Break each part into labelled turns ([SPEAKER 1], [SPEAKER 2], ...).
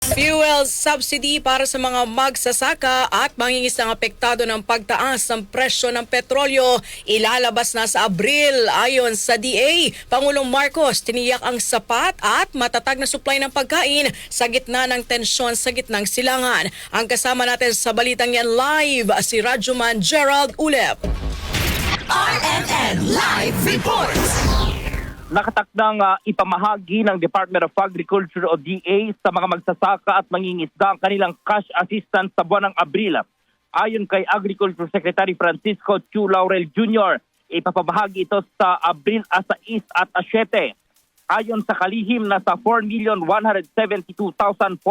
[SPEAKER 1] Fuel subsidy para sa mga magsasaka at mangingisdang apektado ng pagtaas ng presyo ng petrolyo ilalabas na sa Abril. Ayon sa DA, Pangulong Marcos tiniyak ang sapat at matatag na supply ng pagkain sa gitna ng tensyon sa gitnang silangan. Ang kasama natin sa balitang yan live si Radyoman Gerald Ulep.
[SPEAKER 2] RMN Live Reports.
[SPEAKER 3] Nakatakdang ipamahagi ng Department of Agriculture o DA sa mga magsasaka at mangingisda ang kanilang cash assistance sa buwan ng Abril. Ayon kay Agriculture Secretary Francisco Chu Laurel Jr., ipapamahagi ito sa Abril 6 at 7. Ayon sa kalihim, nasa 4,172,418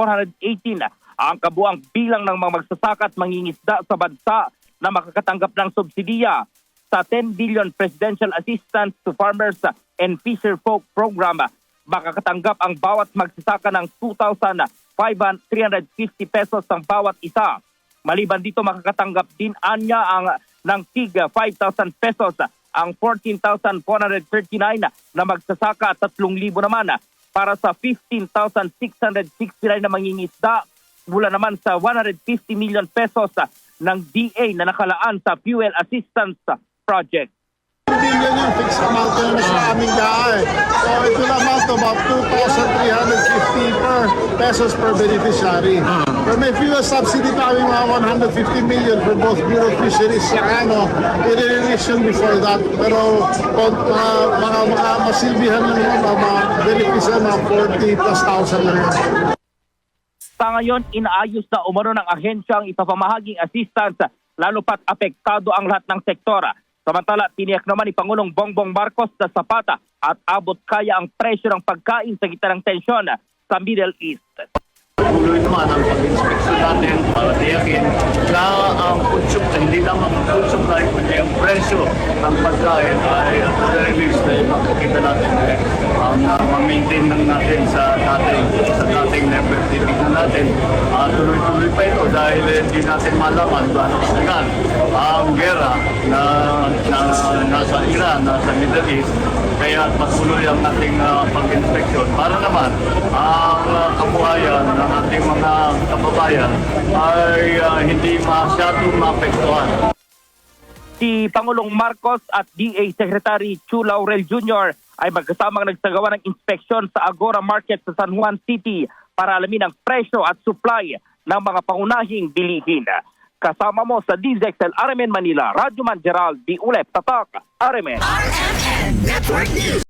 [SPEAKER 3] ang kabuang bilang ng mga magsasaka at mangingisda sa bansa na makakatanggap ng subsidiya sa 10 billion Presidential Assistance to Farmers and Fisherfolk Program. Makakatanggap ang bawat magsasaka ng 2,350 pesos ang bawat isa. Maliban dito, makakatanggap din anya ng tig 5,000 pesos ang 14,439 na magsasaka at 3,000 naman para sa 15,669 na mangingisda, mula naman sa 150 million pesos ng DA na nakalaan sa Fuel Assistance Project.
[SPEAKER 4] Billion yung fixed amount yun sa aming daan. So it will amount to about 2,350 pesos per beneficiary. Pero may fuel subsidy pa kami mga 150 million for both Bureau of Fisheries sa i-release yun before that. Pero mga masilbihan lang yun, mga beneficiary mga 40 plus thousand lang yun.
[SPEAKER 3] Sa ngayon, inaayos na umano ng ahensya ang ipapamahaging assistance, lalo pat apektado ang lahat ng sektora. Samantala, tiniyak naman ni Pangulong Bongbong Marcos na sapata at abot kaya ang presyo ng pagkain sa gitna ng tensyon sa Middle East.
[SPEAKER 5] Tuloy naman ang pag-inspeksyon natin para tiyakin na ang food supply, hindi lang ang food supply, kundi ang presyo ng pagkain ay at the very least ay makikita natin ang ma-maintain lang natin sa dating level. Titignan natin, tuloy-tuloy pa ito dahil hindi natin malaman paano kasagan ang gera na nasa Iran, nasa Middle East. Kaya patuloy ang ating pag-inspeksyon para naman ang kabuhayan ng ating mga kababayan ay hindi masyadong maapektuhan.
[SPEAKER 3] Si Pangulong Marcos at DA Secretary Chu Laurel Jr. ay magkasamang nagsagawa ng inspeksyon sa Agora Market sa San Juan City para alamin ang presyo at supply ng mga pangunahing bilihin. Kasama mo sa DZXL RMN Manila, Radyoman Gerald D. Ulep, Tatak, RMN.
[SPEAKER 2] RMN Network News.